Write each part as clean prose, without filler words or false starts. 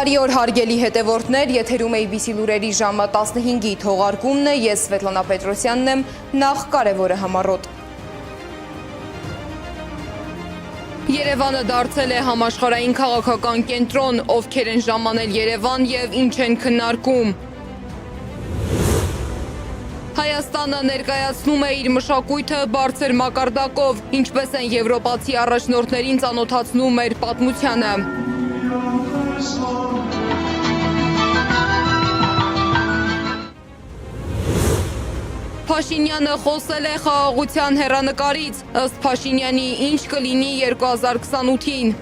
Բարի օր հարգելի հետևորդներ, եթերում ABC լուրերի ժամը 15-ի թողարկումն է, ես Սվետլանա Պետրոսյանն եմ, նախ կարևորը համառոտ։ Երևանը դարձել է համաշխարհային քաղաքական կենտրոն, ովքեր են ժամանել Երևան եւ ինչ են քննարկում։ Հայաստանը ներկայացնում է իր մշակույթը բարձր մակարդակով, ինչպես են եվրոպացի առաջնորդներին ծանոթացնում մեր պատմությանը։ Փաշինյանը խոսել է խաղաղության հեռանկարից, ըստ Փաշինյանի ինչ կլինի 2028-ին։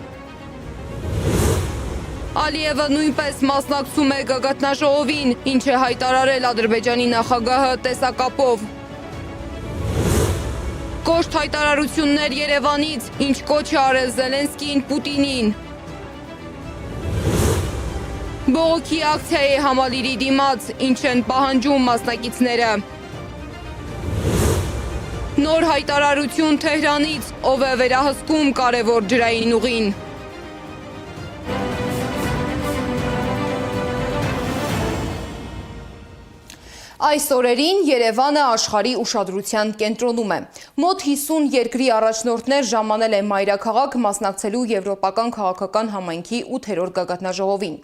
Ալիևը նույնպես մասնակցում է գագաթնաժողովին, ինչ է հայտարարել Ադրբեջանի նախագահը տեսակապով։ Կոշտ հայտարարություններ Երևանից, ինչ կոչ է արել Զելենսկին Պուտինին։ Բողոքի ակցիա է համալիրի դիմաց, ինչ են պահանջում մասնակիցները։ Նոր հայտարարություն Թեհրանից, ով է վերահսկում կարևոր ջրային ուղին։ Այս օրերին Երևանը աշխարհի ուշադրության կենտրոնում է։ Մոտ 50 երկրի առաջնորդներ ժամանել են մայրաքաղաք մասնակցելու Եվրոպական քաղաքական համայնքի 8-րդ գագաթնաժողովին։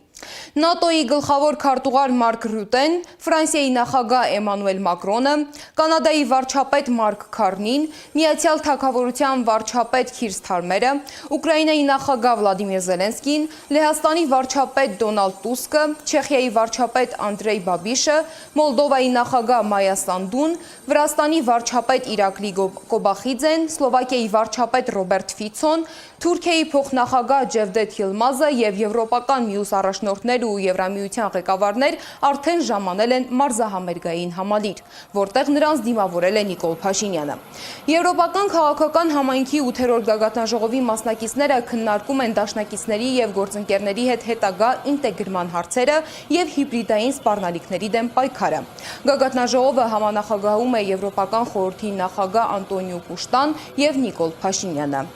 ՆԱՏՕ-ի գլխավոր քարտուղար Մարկ Ռյուտեն, Ֆրանսիայի նախագահ Էմանուել Մակրոնը, Կանադայի վարչապետ Մարկ Քարնին, Միացյալ Թագավորության վարչապետ Քիր Սթարմերը, Ուկրաինայի նախագահ Վլադիմիր Զելենսկին, Լեհաստանի վարչապետ Դոնալդ Տուսկը, Չեխիայի վարչապետ Անդրեյ Բաբիշը, Մոլդովայի նախագահ Մայա Սանդուն, Վրաստանի վարչապետ Իրակլի Կոբախիձեն, Սլովակիայի վարչապետ Ռոբերտ Ֆիցոն, Թուրքիայի փոխնախագահ Ջևդեթ Յիլմազը եւ եվրոպական մյուս առաջնորդներ ու Եվրամիության ղեկավարներ արդեն ժամանել են մարզահամերգային համալիր, որտեղ նրանց դիմավորել է Նիկոլ Փաշինյանը։ Եվրոպական քաղաքական համայնքի 8-րդ գագաթնաժողովի մասնակիցները քննարկում են դաշնակիցների եւ գործընկերների հետ հետագա ինտեգրման հարցերը եւ հիբրիդային սպառնալիքների դեմ պայքարը։ Գագաթնաժողովը համանախագահում է Եվրոպական խորհրդի նախագահ Անտոնիո Կուշտան եւ Նիկոլ Փաշինյանը։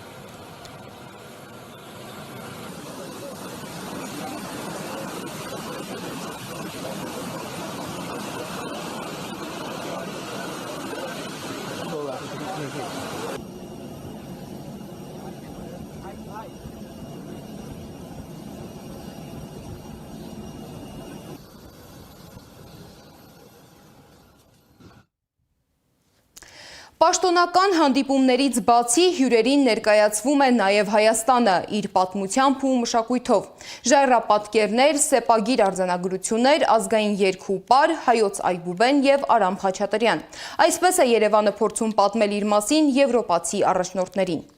Պաշտոնական հանդիպումներից բացի հյուրերին ներկայացվում է նաև Հայաստանը իր պատմությամբ ու մշակույթով։ Ժայռապատկերներ, սեպագիր արձանագրություններ, ազգային երգ ու պար, հայոց այբուբեն եւ Արամ Խաչատրյան։ Այսպես է Երևանը փորձում պատմել իր մասին եվրոպացի առաջնորդներին։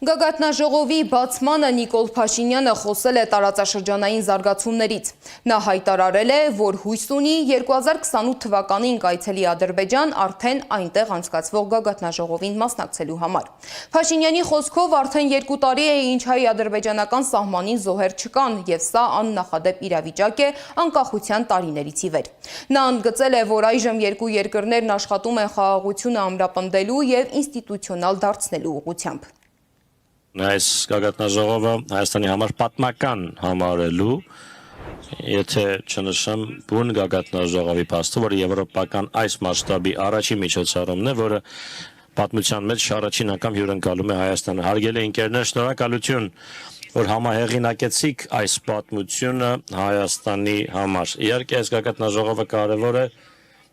Գագաթնաժողովի բացմանը Նիկոլ Փաշինյանը խոսել է տարածաշրջանային զարգացումներից։ Նա հայտարարել է, որ հույս ունի 2028 թվականին կայցելի Ադրբեջան արդեն այնտեղ անցկացվող գագաթնաժողովին մասնակցելու համար։ Փաշինյանի խոսքով արդեն 2 տարի է, ինչ հայ-ադրբեջանական սահմանին զոհեր չկան, եւ սա աննախադեպ իրավիճակ է անկախության տարիներից ի վեր։ Նա ընդգծել է, որ այժմ երկու երկրներն աշխատում են խաղաղությունը ամրապնդելու եւ ինստիտուցիոնալ դարձնելու ուղղությամբ։ Այս գագաթնաժողովը Հայաստանի համար պատմական համարելու Եթե չնշեմ բուն գագաթնաժողովի փաստը, որը եվրոպական այս մասշտաբի առաջին միջոցառումն է, որը պատմության մեջ առաջին անգամ հյուրընկալում է Հայաստանը։ Հարգելի ընկերներ, շնորհակալություն, որ համահեղինակեցիք այս պատմությունը Հայաստանի համար։ Իհարկե, այս գագաթնաժողովը կարևոր է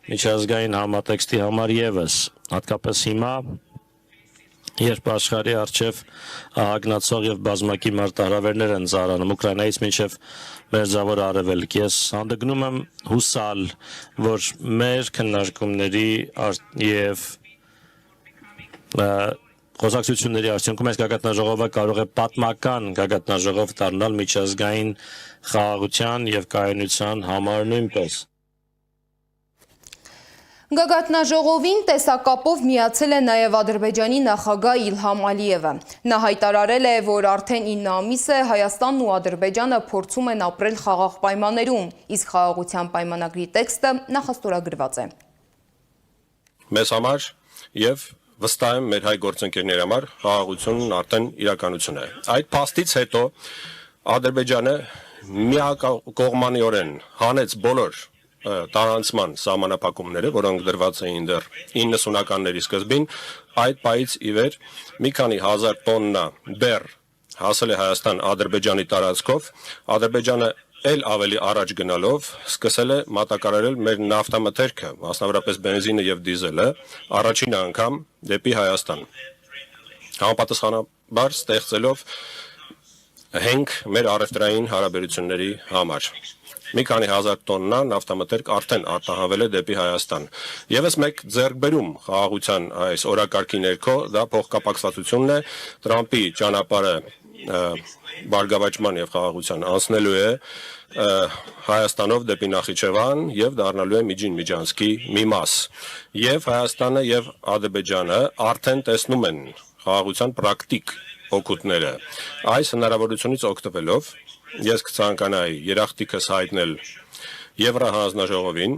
միջազգային համատեքստի համար եւս, հատկապես հիմա, երբ աշխարհի առջև ահագնացող եւ բազմակի մարտահրավերներ են ծառանում Ուկրաինայից մինչեւ Մերձավոր Արևելք, ես հանդգնում եմ հուսալ, որ մեր քննարկումների եւ խոսակցությունների արդյունքում այս գագաթնաժողովը կարող է պատմական գագաթնաժողով դառնալ միջազգային խաղաղության եւ կայունության համար նույնպես։ Գագաթնաժողովին տեսակապով միացել է նաև Ադրբեջանի նախագահ Իլհամ Ալիևը։ Նա հայտարարել է, որ արդեն 9 ամիս է Հայաստանն ու Ադրբեջանը փորձում են ապրել խաղաղ պայմաններում, իսկ խաղաղության պայմանագրի տեքստը նախաստորագրված է։ Մեզ համար եւ վստահ եմ մեր հայ գործընկերների համար խաղաղությունն արդեն իրականություն է։ Այդ փաստից հետո Ադրբեջանը միակողմանիորեն հանեց բոլոր տարանցման սահմանափակումները, որոնք դրված էին դեռ 90-ականների սկզբին, այդ պայից ի վեր մի քանի հազար տոննա բեռ հասել է Հայաստան Ադրբեջանի տարածքով, Ադրբեջանը էլ ավելի առաջ գնալով սկսել է մատակարարել մեր նավթամթերքը, մասնավորապես բենզինը եւ դիզելը, առաջին անգամ դեպի Հայաստան։ Համապատասխանաբար ստեղծելով հենք մեր առևտրային հարաբերությունների համար։ Մի քանի հազար տոննա նավթամթերք արդեն արտահանվել է դեպի Հայաստան։ Եվս մեկ ձեռքբերում խաղաղության այս օրակարգի ներքո դա փոխկապակցվածությունն է, Տրամպի ճանապարհը բարգավաճման եւ խաղաղության անցնելու է Հայաստանով դեպի Նախիջևան եւ դառնալու է Միջին Միջանցքի մի մաս։ Եվ Հայաստանը եւ Ադրբեջանը արդեն տեսնում են խաղաղության պրակտիկ օգուտները։ Այս հնարավորությունից օգտվելով ես կցանկանայի երախտիկս հայտնել Եվրահանձնաժողովին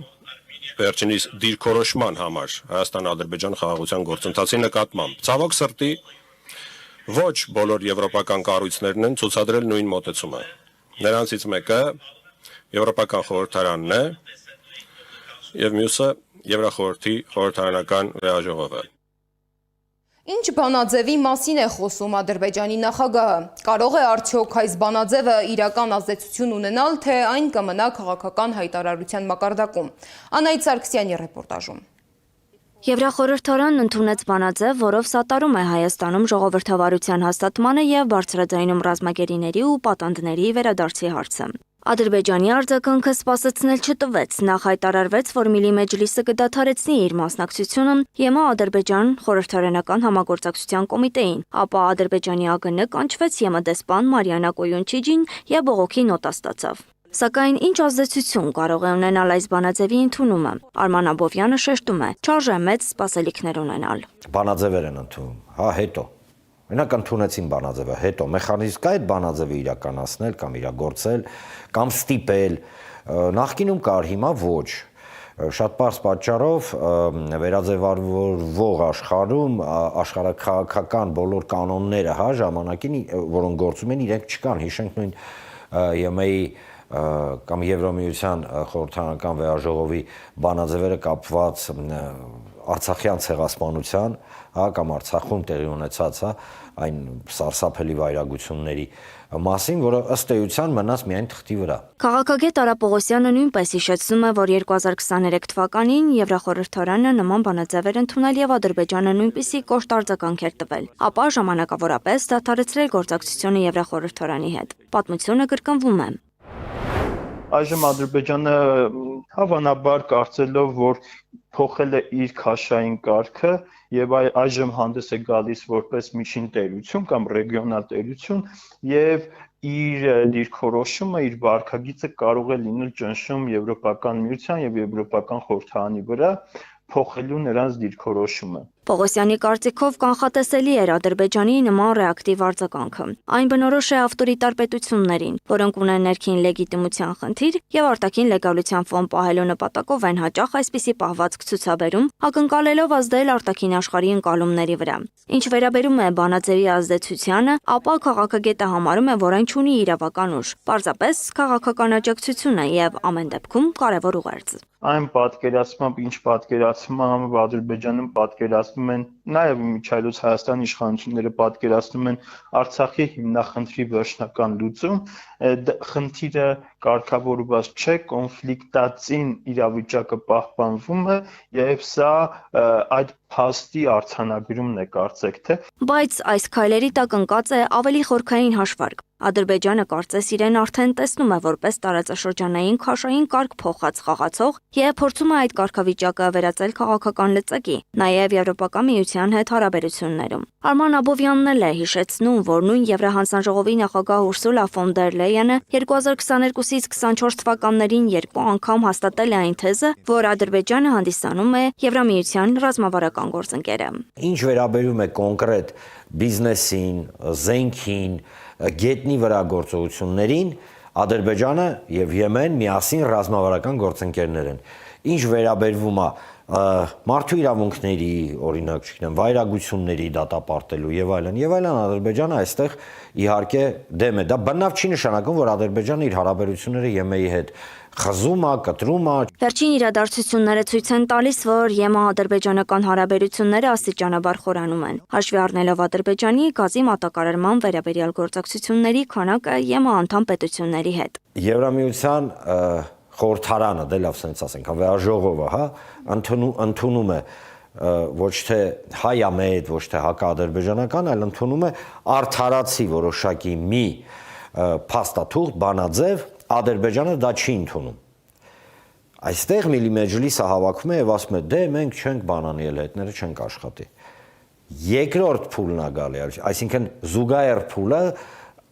վերջինիս դիրքորոշման համար Հայաստան-Ադրբեջան խաղաղության գործընթացի նկատմամբ։ Ցավոք սրտի ոչ բոլոր եվրոպական կառույցներն են ցուցադրել նույն մոտեցումը։ Նրանցից մեկը Եվրոպական խորհրդարանն է եւ մյուսը Եվրախորհրդի խորհրդարանական վեհաժողովը։ Ինչ բանաձևի մասին է խոսում Ադրբեջանի նախագահը։ Կարող է արդյոք այս բանաձևը իրական ազդեցություն ունենալ, թե այն կմնա քաղաքական հայտարարության մակարդակում։ Անահիտ Սարգսյանի ռեպորտաժում։ Եվրախորհրդարանն ընդունեց բանաձև, որով սատարում է Հայաստանում ժողովրդավարության հաստատմանը եւ բարձրաձայնում ռազմագերիների ու պատանդների վերադարձի հարցը։ Ադրբեջանի արձագանքը սպասեցնել չտվեց, նախ հայտարարվեց, որ Միլի Մեջլիսը կդադարեցնի իր մասնակցությունը ԵՄ-Ադրբեջան խորհրդարանական համագործակցության կոմիտեին, ապա Ադրբեջանի ԱԳՆ կանչվեց ԵՄ դեսպան Մարիանա Կոյունչիջին եւ բողոքի նոտա ստացավ։ Սակայն ինչ ազդեցություն կարող է ունենալ այս բանաձևի ընդունումը։ Արման Աբովյանը շեշտում է, չարժե մեծ սպասելիքներ ունենալ։ Բանաձևեր են ընդունում, հետո Մենակ ընդունեցին բանաձևը, հետո մեխանիզմ կա այդ բանաձևը իրականացնել կամ իրագործել, կամ ստիպել, նախկինում կար, հիմա ոչ։ Շատ պարզ պատճառով վերաձևավորվող աշխարհում աշխարհաքաղաքական բոլոր կանոնները ժամանակին, որոնք գործում են, իրենք չկան, հիշենք նույն ԵՄ-ի կամ Եվրամիության խորհրդարանական վեհաժողովի բանաձևերը կապված Արցախյան ցեղասպանության, կամ Արցախում տեղի ունեցած, այն սարսափելի վայրագությունների մասին, որը ըստ էության մնաց միայն թղթի վրա։ Քաղաքագետ Արա Պողոսյանը նույնպես հիշեցնում է, որ 2023 թվականին Եվրախորհրդարանը նման բանաձև էր ընդունել եւ Ադրբեջանը նույնպիսի կոշտ արձագանք էր տվել, ապա ժամանակավորապես դադարեցրել գործակցությունը Եվրախորհրդարանի հետ։ Պատմությունը կրկնվում է։ Այժմ Ադրբեջանը հավանաբար կարծելով, որ փոխել է իր քաշային կարգը եւ այժմ հանդես է գալիս որպես միջին տերություն կամ ռեգիոնալ տերություն եւ իր դիրքորոշումը, իր վարքագիծը կարող է լինել ճնշում Եվրոպական միության եւ Եվրոպական խորհրդարանի վրա, փոխելու նրանց դիրքորոշումը։ Պողոսյանի կարծիքով կանխատեսելի էր Ադրբեջանի նման ռեակտիվ արձագանքը։ Այն բնորոշ է ավտորիտար պետություններին, որոնք ունեն ներքին լեգիտիմության խնդիր եւ արտաքին լեգալության ֆոն պահելու նպատակով են հաճախ այսպիսի պահվածք ցուցաբերում, ակնկալելով ազդել արտաքին աշխարհի ընկալումների վրա։ Ինչ վերաբերում է բանաձևի ազդեցությանը, ապա քաղաքագետը համարում է, որ այն չունի իրավական ուժ, պարզապես քաղաքական աջակցություն է եւ ամեն դեպքում կարևոր ուղերձ։ Այն պատկերացմամբ, ինչ պատկերացմամբ Ադրբեջանում պատկերացնում են, նաև միջայլոց Հայաստանի իշխանությունները պատկերացնում են Արցախի հիմնախնդրի վերջնական լուծում, խնդիրը կարգավորված չէ, կոնֆլիկտածին իրավիճակը պահպանվում է եւ սա այդ փաստի արձանագրումն է կարծեք թե։ Բայց այս քայլերի տակ ընկած է ավելի խորքային հաշվարկ։ Ադրբեջանը կարծես իրեն արդեն տեսնում է որպես տարածաշրջանային քաշային կարգ փոխած խաղացող եւ փորձում է այդ կարգավիճակը վերածել քաղաքական լծակի, նաեւ Եվրոպական միության հետ հարաբերություններում։ Արման Աբովյանն էլ է հիշեցնում, որ նույն Եվրահանձնաժողովի նախագահ Ուրսուլա ֆոն դեր Լեյենը 2022-ից 24 թվականներին 2 անգամ հաստատել է այն թեզը, որ Ադրբեջանը հանդիսանում է Եվրամիության ռազմավարական գործընկերը։ Ինչ վերաբերում է կոնկրետ բիզնեսին, զենքին, գետնի վրա գործողություններին, Ադրբեջանը եւ Եմեն միասին ռազմավարական գործընկերներ են։ Ինչ վերաբերվում է մարդու իրավունքների, օրինակ, չգիտեմ, վայրագությունների դատապարտելու եւ այլն, Ադրբեջանը այստեղ իհարկե դեմ է։ Դա բնավ չի նշանակում, որ Ադրբեջանը իր հարաբերությունները ԵՄ-ի հետ խզում է, կտրում է։ Վերջին իրադարձությունները ցույց են տալիս, որ ԵՄ-ադրբեջանական հարաբերությունները աստիճանաբար խորանում են։ Հաշվի առնելով Ադրբեջանի գազի մատակարարման վերաբերյալ գործակցությունների քանակը ԵՄ անդամ պետությունների հետ։ Եվրամիության խորհրդարանը, դե լավ սենց ասենք, վեաժողովը, հա, ընդունում է ոչ թե հայամետ, ոչ թե հակաադրբեջանական, այլ ընդունում է արդարացի որոշակի մի փաստաթուղթ, բանաձև, Ադրբեջանը դա չի ընդունում։ Այստեղ Միլի Մեջլիսը հավաքում է եւ ասում է՝ դե մենք չենք բանանի էլ հետները չենք աշխատի։ Երկրորդ փուլն է գալի, այսինքն զուգահեռ փուլը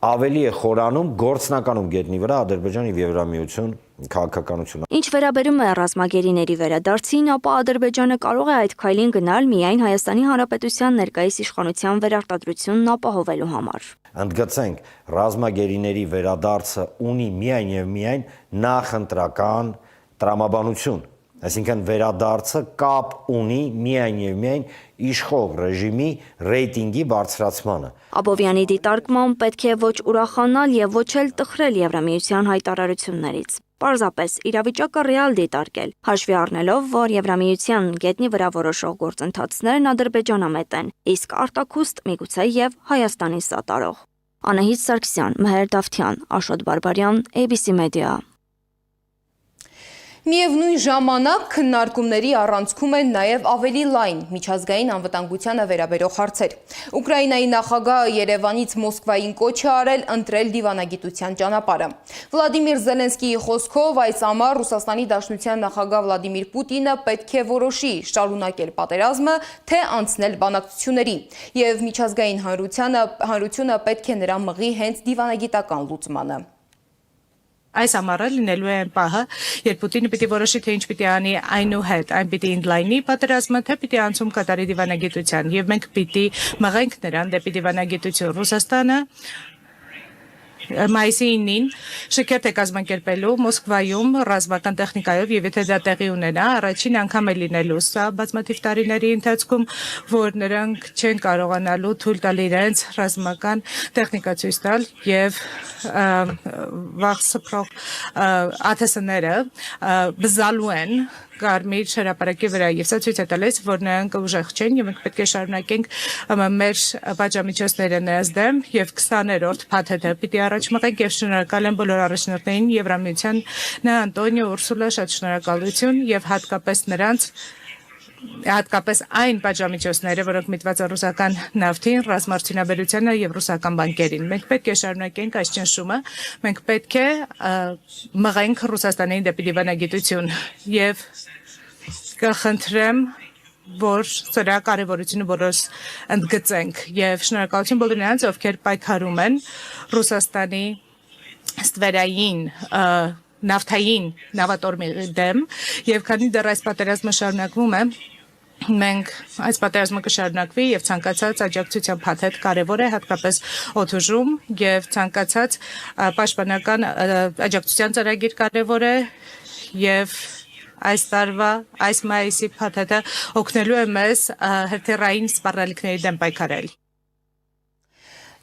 ավելի է խորանում գործնականում գետնի վրա Ադրբեջանի եւ Եվրամիություն քաղաքականությունը։ Ինչ վերաբերում է ռազմագերիների վերադարձին, ապա Ադրբեջանը կարող է այդ քայլին գնալ միայն Հայաստանի Հանրապետության ներկայիս իշխանության վերարտադրությունն ապահովելու համար։ Ընդգծենք, ռազմագերիների վերադարձը ունի միայն եւ միայն նախընտրական տրամաբանություն, այսինքն վերադարձը կապ ունի միայն եւ միայն իշխող ռեժիմի ռեյտինգի բարձրացմանը։ Աբովյանի դիտարկմամբ պետք է ոչ ուրախանալ եւ ոչ էլ տխրել Եվրամիության հայտարարություններից։ Պարզապես իրավիճակը ռեալ դիտարկել, հաշվի առնելով, որ Եվրամիության գետնի վրա որոշող գործընթացներն ադրբեջանամետ են, իսկ արտաքուստ միգուցե եւ Հայաստանի սատարող։ Անահիտ Սարգսյան, Մհեր Դավթյան, Աշոտ Բարբարյան, ABC Media։ Միևնույն ժամանակ քննարկումների առանցքում են նաև ավելի լայն միջազգային անվտանգությանը վերաբերող հարցեր։ Ուկրաինայի նախագահը Երևանից Մոսկվային կոչ է արել ընտրել դիվանագիտության ճանապարհը։ Վլադիմիր Զելենսկիի խոսքով այս ամառ Ռուսաստանի Դաշնության նախագահ Վլադիմիր Պուտինը պետք է որոշի շարունակել պատերազմը, թե անցնել բանակցությունների, եւ միջազգային հանրությունը պետք է նրա մղի հենց դիվանագիտական լուծմանը։ Այս ամառը լինելու է պահը, երբ Պուտինը պիտի որոշի, թե ինչ պիտի անի այնուհետ, այն պիտի ընդլայնի պատերազմը, թե պիտի անցում կատարի դիվանագիտության, եւ մենք պիտի մղենք նրան դեպի դիվանագիտություն։ Ռուսաստանը մայիսի 9-ին շքերթ է կազմակերպելու Մոսկվայում ռազմական տեխնիկայով եւ եթե դա տեղի ունենա, առաջին անգամ է լինելու սա բազմաթիվ տարիների ընթացքում, որ նրանք չեն կարողանալու թույլ տալ իրենց ռազմական տեխնիկա ցույց տալ եւ վաղ սփռող ԱԹՍ-ները բզալու են Կարմիր հրապարակի վրա եւ սա ցույց է տալիս, որ նրանք ուժեղ չեն եւ մենք պետք է շարունակենք մեր պատժամիջոցները նրանց դեմ եւ 20-րդ փաթեթը պիտի առաջ մղենք եւ շնորհակալ եմ բոլոր առաջնորդներին Եվրամիության նա Անտոնիո Ուրսուլա շատ շնորհակալություն եւ հատկապես այն պատժամիջոցները, որոնք միտված են ռուսական նավթին, ռազմարտունաբերությանը եւ ռուսական բանկերին։ Մենք պետք է շարունակենք այս ճնշումը, մենք պետք է մղենք Ռուսաստանին դեպի դիվանագիտություն եւ կխնդրեմ, որ սրա կարևորությունը բոլորս ընդգծենք եւ շնորհակալություն բոլոր նրանց, ովքեր պայքարում են Ռուսաստանի ստվերային նավթային նավատորմի դեմ եւ քանի դեռ այս պատերազմը շարունակվում է մենք այս պատերազմը կշարունակվի եւ ցանկացած աջակցության փաթեթ կարեւոր է հատկապես օդուժում եւ ցանկացած պաշտպանական աջակցության ծրագիր կարեւոր է եւ այս տարվա այս մայիսի փաթեթը օգնելու է մեզ հրթիռային սպառնալիքների դեմ պայքարել։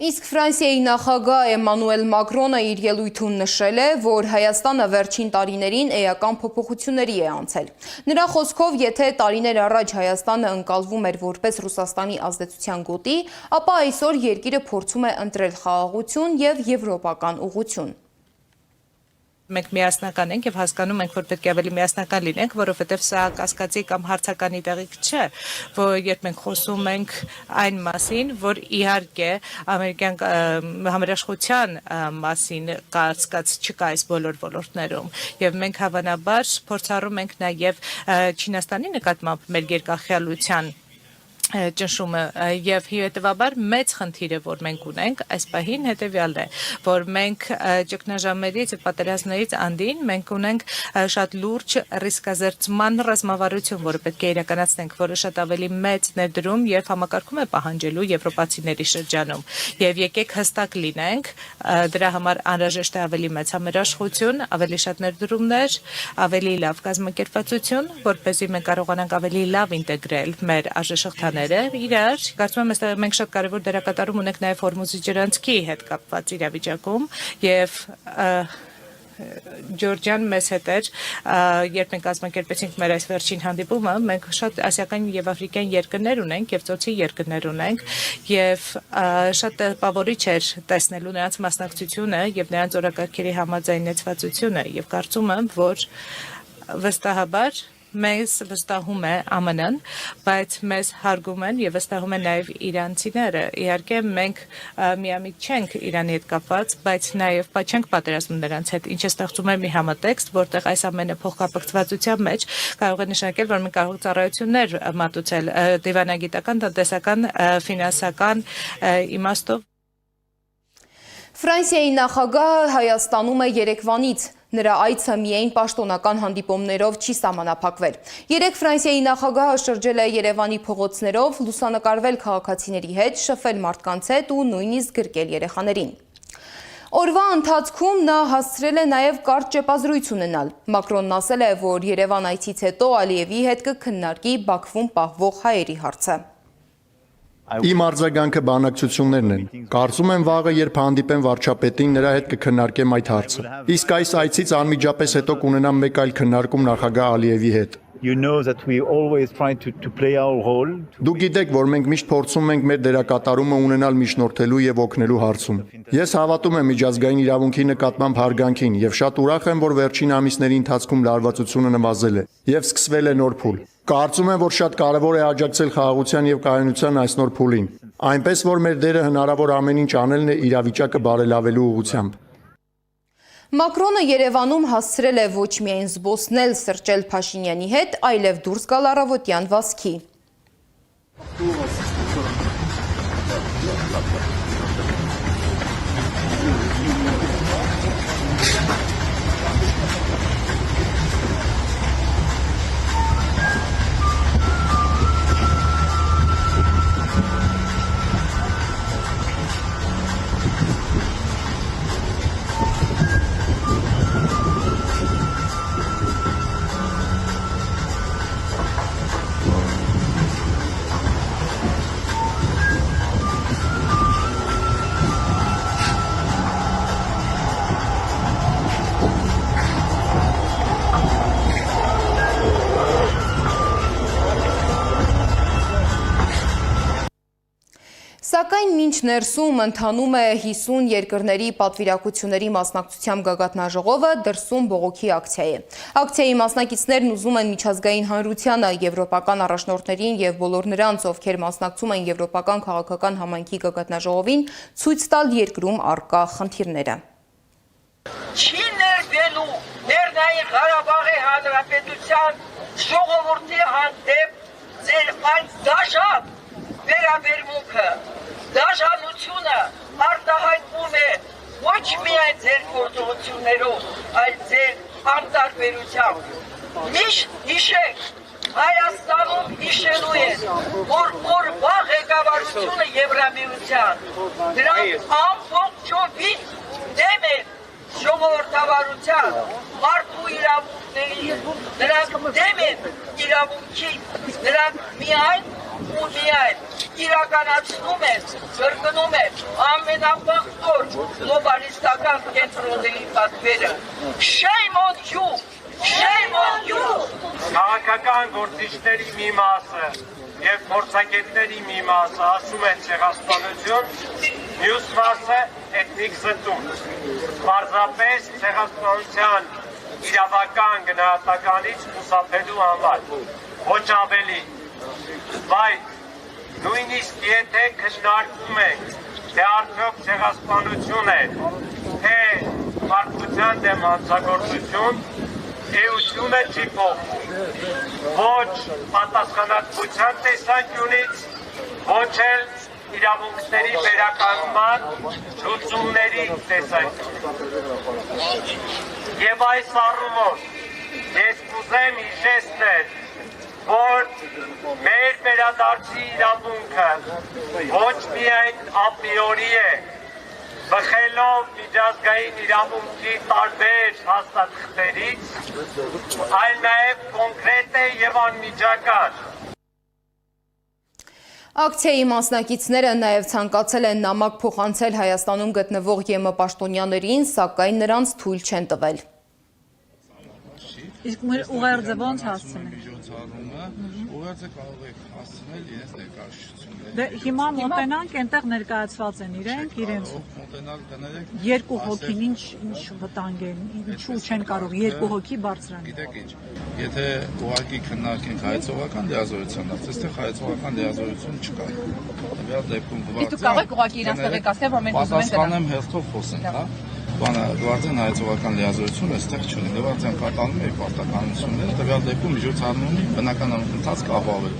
Իսկ Ֆրանսիայի նախագահ Էմանուել Մակրոնը իր ելույթում նշել է, որ Հայաստանը վերջին տարիներին էական փոփոխությունների է անցել։ Նրա խոսքով, եթե տարիներ առաջ Հայաստանը ընկալվում էր որպես Ռուսաստանի ազդեցության գոտի, ապա այսօր երկիրը փորձում է ընտրել խաղաղություն եւ եվրոպական ուղղություն։ Մենք միասնական ենք եւ հասկանում ենք, որ պետք է ավելի միասնական լինենք, որովհետեւ սա կասկածի կամ հարցականի տեղիք չէ, որ երբ մենք խոսում ենք այն մասին, որ իհարկե ամերիկյան համերաշխության մասին կասկած չկա այս բոլոր ոլորտներում եւ մենք հավանաբար փորձառում ենք նաեւ Չինաստանի նկատմամբ մեր երկախյալության ճնշումը եւ հետեւաբար մեծ խնդիրը, որ մենք ունենք այս պահին հետեւյալն է, որ մենք ճգնաժամերից եւ պատերազմներից անդին մենք ունենք շատ լուրջ ռիսկազերծման ռազմավարություն, որը պետք է իրականացնենք, որը շատ ավելի մեծ ներդրում եւ համակարգում է պահանջելու եվրոպացիների շրջանում եւ եկեք հստակ լինենք, դրա համար անհրաժեշտ է ավելի մեծ համերաշխություն, ավելի շատ ներդրումներ, ավելի լավ կազմակերպվածություն, որպեսզի մենք կարողանանք ավելի լավ ինտեգրել մեր արժեշղթաները իրար, կարծում եմ մենք շատ կարևոր դերակատարում ունենք նաև Հորմուզի ջրանցքի հետ կապված իրավիճակում եւ Ջորջյան մեզ հետ էր, երբ մենք կազմակերպեցինք մեր այս վերջին հանդիպումը, մենք շատ ասիական եւ աֆրիկյան երկրներ ունենք եւ ծոցի երկրներ ունենք եւ շատ տպավորիչ էր տեսնելու նրանց մասնակցությունը եւ նրանց օրակարգերի համաձայնեցվածությունը եւ կարծում եմ, որ վստահաբար մեզ վստահում է ԱՄՆ-ն, բայց մեզ հարգում են եւ վստահում են նաեւ իրանցիները։ Իհարկե մենք միամիտ չենք Իրանի հետ կապված, բայց նաեւ չենք պատերազմում նրանց հետ, ինչը ստեղծում է մի համատեքստ, որտեղ այս ամենը փոխկապակցվածության մեջ կարող է նշանակել, որ մենք կարող ծառայություններ մատուցել դիվանագիտական, տնտեսական, ֆինանսական իմաստով։ Ֆրանսիայի նախագահը Հայաստանում է երեկվանից։ Նրա այցը միայն պաշտոնական հանդիպումներով չի սահմանափակվել։ Երեկ Ֆրանսիայի նախագահը շրջել է Երևանի փողոցներով, լուսանկարվել քաղաքացիների հետ, շփվել մարդկանց հետ ու նույնիսկ գրկել երեխաներին։ Օրվա ընթացքում նա հասցրել է նաև կարճ ճեպազրույց ունենալ։ Մակրոնն ասել է, որ Երևան այցից հետո Ալիևի հետ կքննարկի Բաքվում պահվող հայերի հարցը։ Իմ արձագանքը բանակցություններն են։ Կարծում եմ վաղը, երբ հանդիպեմ վարչապետին, նրա հետ կքննարկեմ այդ հարցը։ Իսկ այս այցից անմիջապես հետո կունենամ մեկ այլ քննարկում նախագահ Ալիևի հետ։ You know that we always try to play our role. Դուք գիտեք, որ մենք միշտ փորձում ենք մեր դերակատարումը ունենալ միջնորդելու եւ օգնելու հարցում։ Ես հավատում եմ միջազգային իրավունքի նկատմամբ հարգանքին եւ շատ ուրախ եմ, որ վերջին ամիսների ընթացքում լարվածությունը նվազել է եւ սկսվել է նոր փուլ։ Կարծում եմ, որ շատ կարևոր է աջակցել խաղաղության եւ կայունության այս նոր փուլին։ Այնպես որ մեր դերը հնարավոր ամեն ինչ անելն է իրավիճակը բարելավելու ուղղությամբ։ Մակրոնը Երևանում հասցրել է ոչ միայն զբոսնել սրճել Փաշինյանի հետ, այլև դուրս գալ առավոտյան վազքի։ Սակայն մինչ ներսում ընթանում է 50 երկրների պատվիրակությունների մասնակցությամբ գագաթնաժողովը, դրսում բողոքի ակցիա է։ Ակցիայի մասնակիցներն ուզում են միջազգային հանրությանը, եվրոպական առաջնորդներին եւ բոլոր նրանց, ովքեր մասնակցում են եվրոպական քաղաքական համայնքի գագաթնաժողովին, ցույց տալ երկրում առկա խնդիրները։ Չի ներվելու Լեռնային Ղարաբաղի Հանրապետության ժողովրդի հանդեպ ձեր այս դաշատ վերաբերմունքը, դաշնությունը արտահայտվում է ոչ միայն ձեր գործողություններով, այլ ձեր անտարբերությամբ։ Միշտ հիշեք, Հայաստանում հիշելու են, որ օրվա ղեկավարությունը Եվրամիության, նրանք ամբողջովին դեմ են ժողովրդավարության, մարդու իրավունքների, նրանք դեմ են իրավունքի, նրանք միայն ու միայն իրականացնում են, կրկնում են ամենապղտոր գլոբալիստական կենտրոնների պատվերը։ Shame on you! Shame on you! Քաղաքական գործիչների մի մասը եւ փորձագետների մի մասը ասում են ցեղասպանություն, մյուս մասը էթնիկ զտում։ Պարզապես ցեղասպանության իրավական գնահատականից խուսափելու համար, ոչ ավելի։ Բայց նույնիսկ եթե քննարկում ենք, թե արդյոք ցեղասպանություն է, թե մարդկության դեմ հանցագործություն, էությունը չի փոխվում։ Ոչ պատասխանատվության տեսանկյունից, ոչ էլ իրավունքների վերականգնման լուծումների տեսանկյունից։ Եվ այս առումով ես կուզեմ հիշեցնել, որ մեր վերադարձի իրավունքը ոչ միայն ապրիորի է, բխելով միջազգային իրավունքի տարբեր հաստատքներից, այլ նաև կոնկրետ է եւ անմիջական։ Ակցիայի մասնակիցները նաև ցանկացել են նամակ փոխանցել Հայաստանում գտնվող ԵՄ պաշտոնյաներին, սակայն նրանց թույլ չեն տվել։ Իսկ ուղերձը ո՞նց հասցնենք։ Ուղերձը կարող եք հասցնել իրենց ներկայացուցիչներին։ Դե հիմա մոտենանք, այնտեղ ներկայացված են իրենց։ Մոտենալ կներեք։ Երկու հոգին ինչ վտանգ են, ինչու չեն կարող երկու հոգի բարձրանալ։ Գիտեք ինչ, եթե ուղղակի քննարկենք հայեցողական լիազորության, այստեղ հայեցողական լիազորություն չկա։ Տվյալ դեպքում Դուք կարող եք ուղղակի իրենց տեղեկացնել, որ մենք ուզում ենք պատասխանեմ հերթով խոսենք, հա։ Բանը Գվարդիան հայեցողական լիազորություն այստեղ չունի։ Գվարդիան կատարում է պարտականությունները, տվյալ դեպքում միջոցառում ունի բնական ընթացք ապահովել։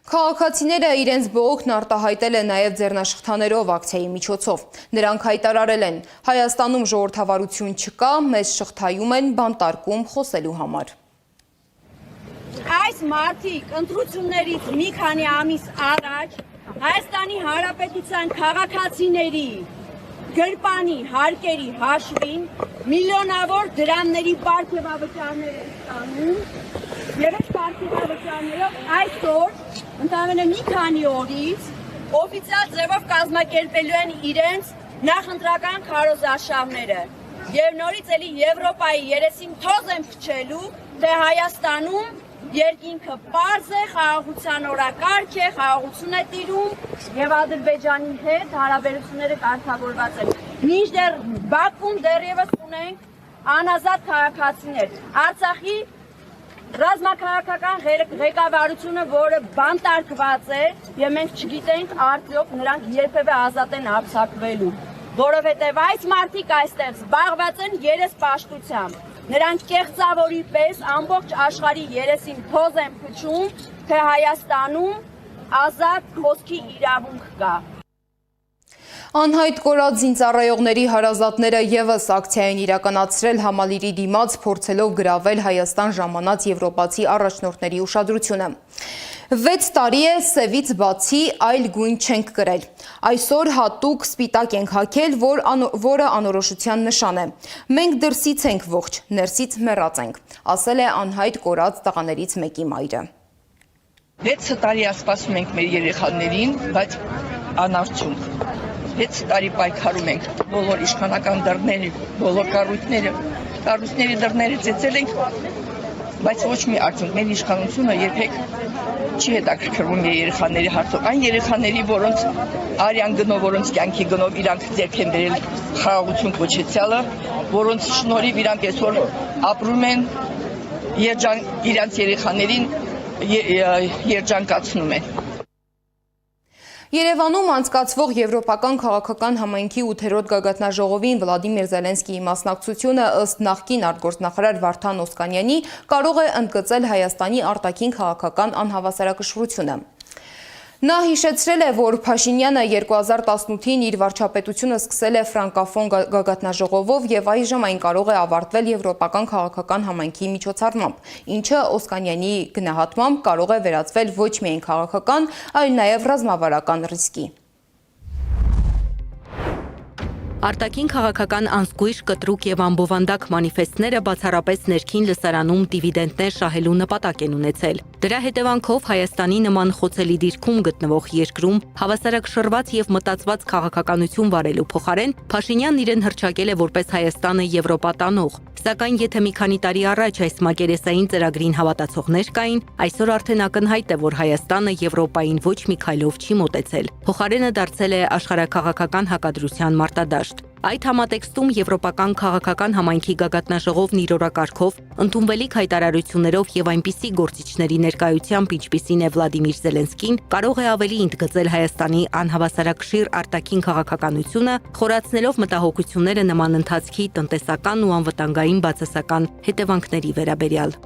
Քաղաքացիները իրենց բողոքն արտահայտել են նաև ձեռնաշխտաներով ակցիայի միջոցով։ Նրանք հայտարարել են, Հայաստանում ժողովրդավարություն չկա, մեզ շղթայում են բանտարկում խոսելու համար։ Այս մարդիկ ընտրություններից մի քանի ամիս առաջ Հայաստանի Հանրապետության քաղաքացիների գրպանի հարկերի հաշվին միլիոնավոր դրամների պարգևավճարներ են ստանում եւ այս պարգևավճարներով այսօր ընդամենը մի քանի օրից օֆիցիալ ձևով կազմակերպելու են իրենց նախընտրական քարոզարշավները եւ նորից էլի Եվրոպայի երեսին թոզ են փչելու, թե Հայաստանում երկինքը պարզ է, խաղաղության օրակարգ է, խաղաղություն է տիրում եւ Ադրբեջանի հետ հարաբերությունները կարգավորված են։ Մինչդեռ Բաքվում դեռևս ունենք անազատ քաղաքացիներ։ Արցախի ռազմաքաղաքական ղեկավարությունը, որը բանտարկված է եւ մենք չգիտենք արդյոք նրանք երբևէ ազատ են արձակվելու, որովհետեւ այս մարդիկ այստեղ զբաղված են երեսպաշտությամբ։ Նրանք կեղծավորի պես ամբողջ աշխարհի երեսին թոզ են փչում, թե Հայաստանում ազատ խոսքի իրավունք կա։ Անհայտ կորած զինծառայողների հարազատները եւս ակցիա են իրականացրել համալիրի դիմաց, փորձելով գրավել Հայաստան ժամանած եվրոպացի առաջնորդների ուշադրությունը։ 6 տարի է սևից բացի այլ գույն չենք կրել։ Այսօր հատուկ սպիտակ ենք հագել, որը անորոշության նշան է։ Մենք դրսից ենք ողջ, ներսից մեռած ենք, ասել է անհայտ կորած տղաներից մեկի մայրը։ 6 տարի սպասում ենք մեր երեխաներին, բայց անարդյունք։ 6 տարի պայքարում ենք, բոլոր իշխանական դռները, բոլոր կառույցների դռները ծեծել ենք, բայց ոչ մի արդյունք։ Մեր իշխանությունը երբեք չի հետաքրքրվում երեխաների հարցով։ Այն երեխաների, որոնց արյան գնով, որոնց կյանքի գնով իրանք ձեռք են բերել խաղաղություն կոչեցյալը, որոնց շնորհիվ իրանք այսօր ապրում են, իրանց երեխաներին երջանկացնում են։ Երևանում անցկացվող Եվրոպական քաղաքական համայնքի 8-րդ գագաթնաժողովին Վլադիմիր Զելենսկիի մասնակցությունը ըստ նախկին արտգործնախարար Վարդան Օսկանյանի կարող է ընդգծել Հայաստանի արտաքին քաղաքական անհավասարակշռությունը։ Նա հիշեցրել է, որ Փաշինյանը 2018-ին իր վարչապետությունը սկսել է ֆրանկաֆոն գագաթնաժողովով եւ այժմ այն կարող է ավարտվել եվրոպական քաղաքական համայնքի միջոցառմամբ, ինչը Օսկանյանի գնահատմամբ կարող է վերածվել ոչ միայն քաղաքական, այլ նաեւ ռազմավարական ռիսկի։ Արտաքին քաղաքական անզգույշ, կտրուկ եւ ամբովանդակ մանիֆեստները բացառապես ներքին լսարանում դիվիդենտներ շահելու նպատակ են ունեցել։ Դրա հետևանքով Հայաստանի նման խոցելի դիրքում գտնվող երկրում հավասարակշռված եւ մտածված քաղաքականություն վարելու փոխարեն Փաշինյանն իրեն հռչակել է որպես Հայաստանը Եվրոպա տանող։ Սակայն եթե մի քանի տարի առաջ այս մակերեսային ծրագրին հավատացողներ կային, այսօր արդեն ակնհայտ է, որ Հայաստանը Եվրոպային ոչ մի քայլով չի մոտեցել։ Փոխարենը դարձել է աշխարհաքաղաքական հակադրության մարտադաշտ։ Այդ համատեքստում եվրոպական քաղաքական համայնքի գագաթնաժողովն իր օրակարգով ընդունվելիք հայտարարություններով եւ այնպիսի գործիչների ներկայությամբ, ինչպիսին է Վլադիմիր Զելենսկին, կարող է ավելի ընդգծել Հայաստանի անհավասարակշիռ արտաքին քաղաքականությունը, խորացնելով մտահոգությունները նման ընթացքի տնտեսական ու անվտանգային բացասական հետևանքների վերաբերյալ։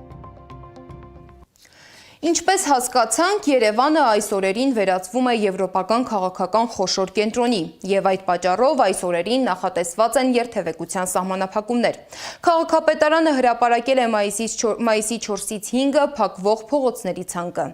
Ինչպես հասկացանք, Երևանը այս օրերին վերածվում է եվրոպական քաղաքական խոշոր կենտրոնի, եւ այդ պատճառով այս օրերին նախատեսված են երթևեկության սահմանափակումներ։ Քաղաքապետարանը հրապարակել է մայիսի 4-ից 5-ը փակվող փողոցների ցանկը։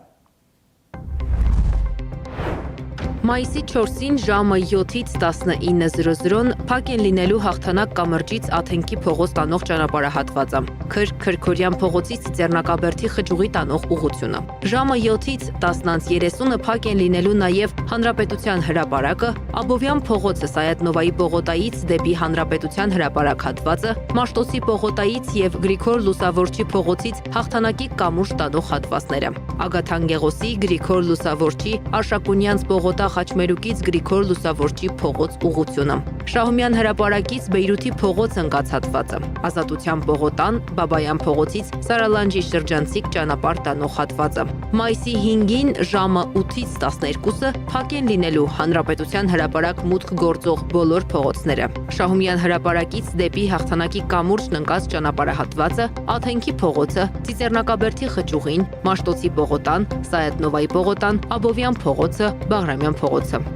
Մայիսի 4-ին ժամը 7-ից 19:00-ն փակ են լինելու Հաղթանակ կամրջից Աթենքի փողոց տանող ճանապարհահատվածը, Քրքորյան փողոցից Ծիծեռնակաբերդի խճուղի տանող ուղղությունը։ Ժամը 7-ից 10:30-ը փակ են լինելու նաև Հանրապետության հրապարակը, Աբովյան փողոցը Սայաթնովայի պողոտայից դեպի Հանրապետության հրապարակ հատվածը, Մաշտոցի պողոտայից եւ Գրիգոր Լուսավորչի փողոցից Հաղթանակի կամուրջ տանող հատվածները, Ագաթան Գեղոսի, Գրիգոր Լուսավորչի, Արշակունյանց պողոտա Խաչմերուկից Գրիգոր Լուսավորչի փողոց ուղղությունը, Շահումյան հրապարակից Բեյրութի փողոց ընկած հատվածը, Ազատության պողոտան, Բաբայան փողոցից Սարալանջի շրջանցիկ ճանապարհ տանող հատվածը։ Մայիսի 5-ին ժամը 8-ից 12-ը փակ են լինելու Հանրապետության հրապարակ մուտք գործող բոլոր փողոցները, Շահումյան հրապարակից դեպի Հաղթանակի կամուրջն ընկած ճանապարհահատվածը, Աթենքի փողոցը, Ծիծեռնակաբերդի խճուղին, Մաշտոցի պողոտան, Սայաթնովայի պողոտան, Աբովյան փողոցը, Բաղրամյան փողոցը։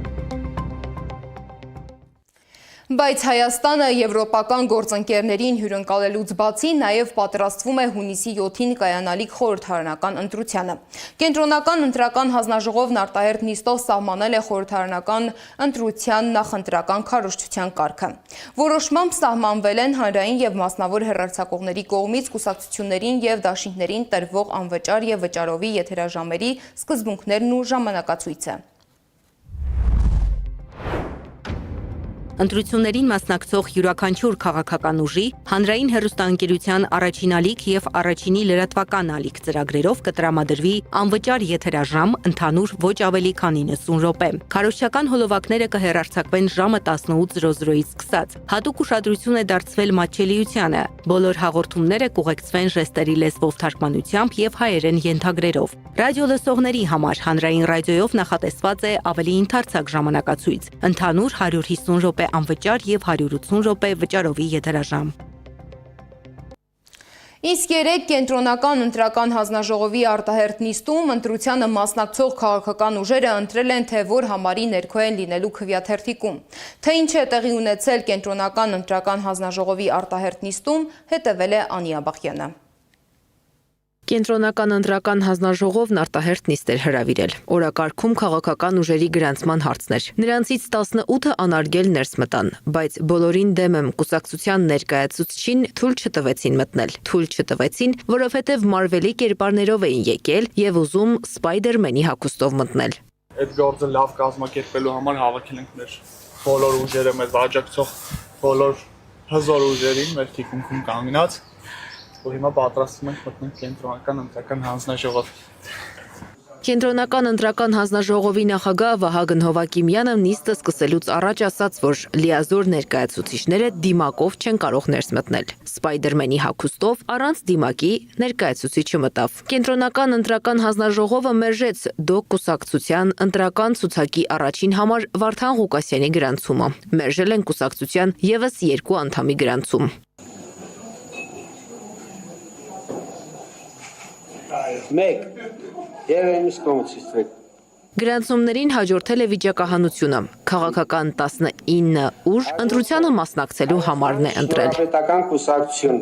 Բայց Հայաստանը եվրոպական գործընկերներին հյուրընկալելուց բացի նաև պատրաստվում է հունիսի 7-ին կայանալիք խորհրդարանական ընտրությանը։ Կենտրոնական ընտրական հանձնաժողովն արտահերթ նիստով սահմանել է խորհրդարանական ընտրության նախընտրական քարոզչության կարգը։ Որոշմամբ սահմանվել են հանրային եւ մասնավոր հեռարձակողների կողմից կուսակցություններին եւ դաշինքներին տրվող անվճար եւ վճարովի եթերաժամերի սկզբունքներն ու ժամանակացույցը։ Ընտրություններին մասնակցող յուրաքանչյուր քաղաքական ուժի, հանրային հեռուստաընկերության առաջին ալիք եւ առաջինի լրատվական ալիք ծրագրերով կտրամադրվի անվճար եթերաժամ ընդհանուր ոչ ավելի քան 90 րոպե։ Քարոզչական հոլովակները կհեռարձակվեն ժամը 18:00-ից սկսած։ Հատուկ ուշադրություն է դարձվել մատչելիությանը։ Բոլոր հաղորդումները կուղեկցվեն ժեստերի լեզվով թարգմանությամբ եւ հայերեն ենթագրերով։ Ռադիո լսողների համար հանրային ռադիոյով նախատեսված է ավելի ընդարձակ ժամանակացույց։ Ընդհանուր 150 րոպե անվճար եւ 180 րոպե վճարովի եթերաժամ։ Իսկ երեկ կենտրոնական ընտրական հանձնաժողովի արտահերթ նիստում ընտրությանը մասնակցող քաղաքական ուժերը ընտրել են, թե որ համարի ներքո են լինելու քվեաթերթիկում։ Թե ինչ է տեղի ունեցել կենտրոնական ընտրական հանձնաժողովի արտահերթ նիստում, հետևել է Անի Աբախյանը։ Կենտրոնական ընտրական հանձնաժողովն արտահերթ նիստ էր հրավիրել։ Օրակարգում քաղաքական ուժերի գրանցման հարցներ։ Նրանցից 18-ը անարգել ներս մտան, բայց բոլորին դեմ եմ կուսակցության ներկայացուցչին թույլ չտվեցին մտնել։ Թույլ չտվեցին, որովհետև մարվելի կերպարներով էին եկել եւ ուզում Սպայդերմենի հագուստով մտնել։ Այդ գործը լավ կազմակերպելու համար հավաքել ենք մեր բոլոր ուժերը, մեր աջակցող բոլոր հզոր ուժերին մեր թիկունքում կանգնած, որ հիմա պատրաստվում ենք մտնել կենտրոնական ընտրական հանձնաժողով։ Կենտրոնական ընտրական հանձնաժողովի նախագահ Վահագն Հովակիմյանը նիստը սկսելուց առաջ ասաց, որ լիազոր ներկայացուցիչները դիմակով չեն կարող ներս մտնել։ Սպայդերմենի հագուստով առանց դիմակի ներկայացուցիչը մտավ։ Կենտրոնական ընտրական հանձնաժողովը մերժեց ԴՕԿ կուսակցության ընտրական ցուցակի առաջին համար Վարդան Ղուկասյանի գրանցումը։ Մերժել են կուսակցության եւս 2 անդամի գրանցում։ Մեկ, եւ εμείς կոմունիստներ։ Գրանցումներին հաջորդել է վիճակահանությունը։ Քաղաքական 19 ուժ ընտրությանը մասնակցելու համարն է ընտրել։ Պետական կուսակցություն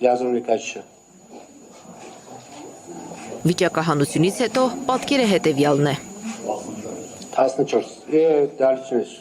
լիազորիկացիա։ Վիճակահանությունից հետո պատկերը հետևյալն է։ 14 դալիճնես։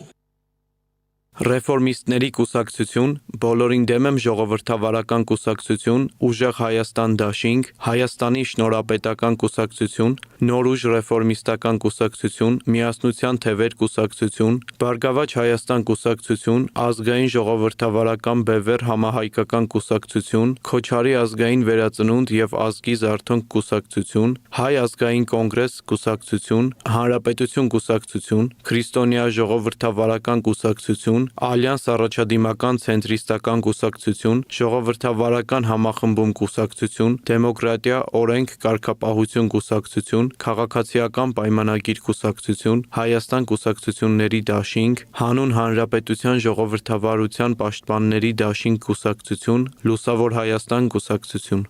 Ռեֆորմիստների կուսակցություն, բոլորին դեմ եմ ժողովրդավարական կուսակցություն, ուժեղ Հայաստան դաշինք, Հայաստանի շնորհապետական կուսակցություն, նոր ուժ ռեֆորմիստական կուսակցություն, միասնության թևեր կուսակցություն, Բարգավաճ Հայաստան կուսակցություն, ազգային ժողովրդավարական բևեռ համահայկական կուսակցություն, Քոչարի ազգային վերածնունդ եւ ազգի զարթոնք կուսակցություն, Հայ ազգային կոնգրես կուսակցություն, Հանրապետություն կուսակցություն, Քրիստոնյա ժողովրդավարական կուսակցություն, Ալյանս առաջադիմական ցենտրիստական կուսակցություն, Ժողովրդավարական համախմբում կուսակցություն, Դեմոկրատիա, օրենք, կարգապահություն կուսակցություն, Քաղաքացիական պայմանագիր կուսակցություն, Հայաստան կուսակցությունների դաշինք, Հանուն Հանրապետության ժողովրդավարության պաշտպանների դաշինք կուսակցություն, Լուսավոր Հայաստան կուսակցություն։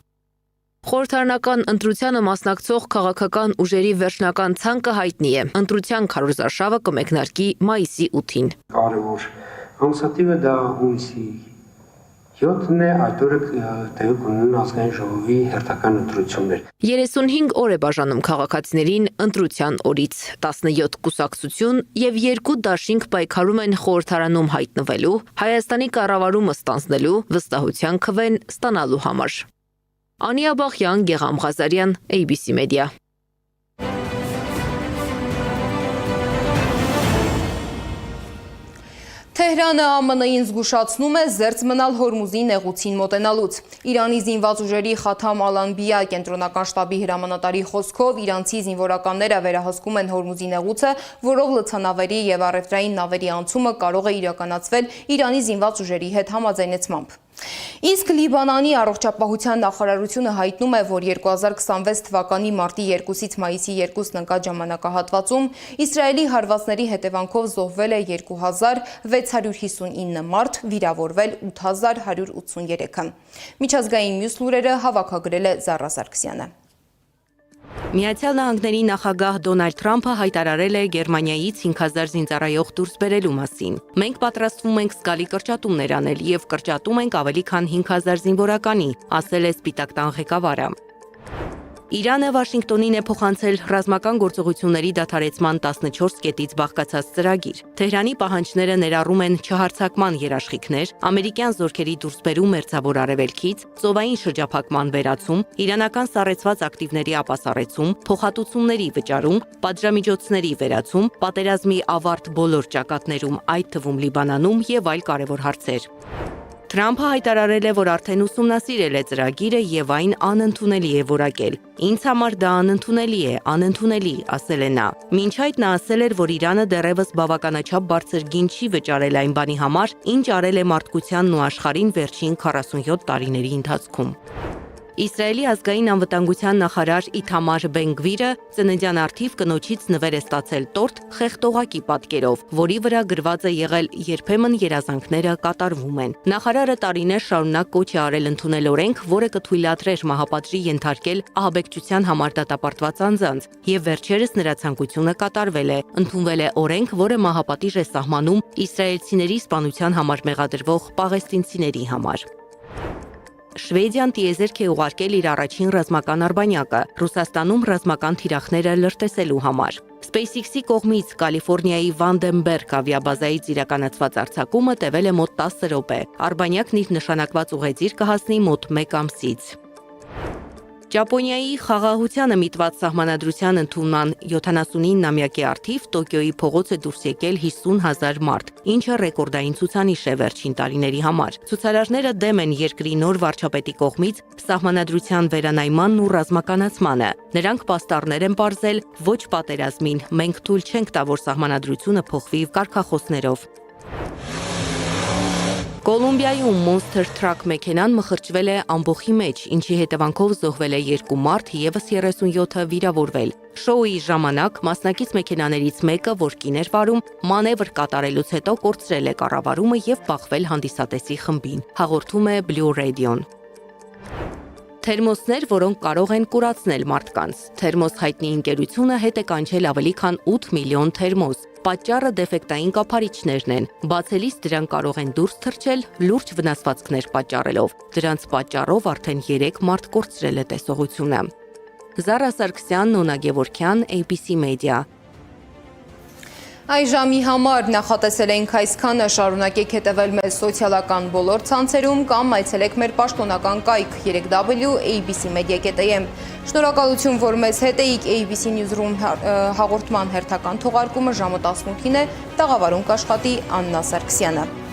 Խորհրդարանական ընտրությանը մասնակցող քաղաքական ուժերի վերջնական ցանկը հայտնի է։ Ընտրության քարոզարշավը կմեկնարկի մայիսի 8-ին։ Կարևոր ամսաթիվը դա հունիսի 7-ն է, այդ օրը տեղի կունենան ազգային ժողովի հերթական ընտրություններ։ 35 օր է բաժանում քաղաքացիներին ընտրության օրից։ 17 կուսակցություն եւ 2 դաշինք պայքարում են խորհրդարանում հայտնվելու, Հայաստանի կառավարումը ստանձնելու, վստահության քվեն ստանալու համար։ Անիա Բախյան, Գեգամ Ղազարյան, ABC Media։ Թեհրանը ԱՄՆ-ին զգուշացնում է զերծ մնալ Հորմուզի նեղուցին մոտենալուց։ Իրանի զինված ուժերի Խաթամ Ալ-Անբիա կենտրոնական շտաբի հրամանատարի խոսքով իրանցի զինվորականները վերահսկում են Հորմուզի նեղուցը, որով լցանավերի եւ առևտրային նավերի անցումը կարող է իրականացվել Իրանի զինված ուժերի հետ համաձայնեցմամբ։ Իսկ Լիբանանի առողջապահության նախարարությունը հայտնում է, որ 2026 թվականի մարտի 2-ից մայիսի 2-ն ընկած ժամանակահատվածում Իսրայելի հարվածների հետևանքով զոհվել է 2659 մարդ, վիրավորվել 8183-ը։ Միջազգային մյուս լուրերը հավաքագրել է Զարա Սարգսյանը։ Միացյալ Նահանգների նախագահ Դոնալդ Թրամփը հայտարարել է Գերմանիայից 5000 զինծառայող դուրս բերելու մասին։ Մենք պատրաստվում ենք զգալի կրճատումներ անել եւ կրճատում ենք ավելի քան 5000 զինվորականի, ասել է Սպիտակ տան ղեկավարը։ Իրանը Վաշինգտոնին է փոխանցել ռազմական գործողությունների դադարեցման 14 կետից բաղկացած ծրագիր։ Թեհրանի պահանջները ներառում են չհարձակման երաշխիքներ, ամերիկյան զորքերի դուրսբերում Մերձավոր Արևելքից, ծովային շրջափակման վերացում, իրանական սառեցված ակտիվների ապասառեցում, փոխհատուցումների վճարում, պատժամիջոցների վերացում, պատերազմի ավարտ բոլոր ճակատներում, այդ թվում Լիբանանում եւ այլ կարևոր հարցեր։ Թրամփը հայտարարել է, որ արդեն ուսումնասիրել է ծրագիրը եւ այն անընդունելի է որակել։ Ինձ համար դա անընդունելի, ասել է նա։ Մինչ այդ նա ասել էր, որ Իրանը դեռևս բավականաչափ բարձր գին չի վճարել այն բանի համար, ինչ արել է մարդկությանն ու աշխարհին վերջին 47 տարիների ընթացքում։ Իսրայելի ազգային անվտանգության նախարար Իթամար Բեն-Գվիրը ծննդյան առթիվ կնոջից նվեր է ստացել տորտ խեղտողակի պատկերով, որի վրա գրված է եղել երբեմն երազանքները կատարվում են։ Նախարարը տարիներ շարունակ կոչ է արել ընդունել օրենք, որը կթույլատրեր մահապատժի ենթարկել ահաբեկչության համար դատապարտված անձանց, եւ վերջերս նրա ցանկությունը կատարվել է։ Ընդունվել է օրենք, որը մահապատիժ է սահմանում իսրայելցիների սպանության համար մեղադրվող պաղեստինցիների համար։ Շվեդիան տիեզերք է ուղարկել իր առաջին ռազմական արբանյակը Ռուսաստանում ռազմական թիրախները լրտեսելու համար։ SpaceX-ի կողմից Կալիֆոռնիայի Վանդենբերգ ավիաբազայից իրականացված արձակումը տևել է մոտ 10 րոպե։ Արբանյակն իր նշանակված ուղեծիր կհասնի մոտ 1 ամսից։ Ճապոնիայի խաղաղությանը միտված սահմանադրության ընդունման 79-ամյակի առթիվ Տոկիոյի փողոց է դուրս եկել 50,000 մարդ, ինչը ռեկորդային ցուցանիշ է վերջին տարիների համար։ Ցուցարարները դեմ են երկրի նոր վարչապետի կողմից սահմանադրության վերանայմանն ու ռազմականացմանը։ Նրանք պաստառներ են պարզել ոչ պատերազմին, մենք թույլ չենք տա, որ սահմանադրությունը փոխվի կարգախոսներով։ Կոլումբիայում Monster Truck մեքենան մխրճվել է ամբոխի մեջ, ինչի հետևանքով զոհվել է 2 մարդ, եւս 37-ը վիրավորվել։ Շոուի ժամանակ մասնակից մեքենաներից մեկը, որ կին էր վարում, մանևր կատարելուց հետո կորցրել է կառավարումը եւ բախվել հանդիսատեսի խմբին, հաղորդում է Blue Radio-ն։ Թերմոսներ, որոնք կարող են կուրացնել մարդկանց։ Թերմոս հայտնի ընկերությունը հետ է կանչել ավելի քան 8 միլիոն թերմոս։ Պատճառը դեֆեկտային կափարիչներն են։ Բացելիս դրանք կարող են դուրս թռչել լուրջ վնասվածքներ պատճառելով։ Դրանց պատճառով արդեն 3 մարդ կորցրել է տեսողությունը։ Զարա Սարգսյան, Նոնա Գևորգյան, ABC Media։ Այս ժամի համար նախատեսել ենք այսքանը, շարունակեք հետևել մեր սոցիալական բոլոր ցանցերում կամ այցելեք մեր պաշտոնական կայք www.abcmedia.am։ Շնորհակալություն, որ մեզ հետ էիք։ ABC Newsroom հաղորդման հերթական թողարկումը ժամը 18-ին է, տաղավարում կաշխատի Աննա Սարգսյանը։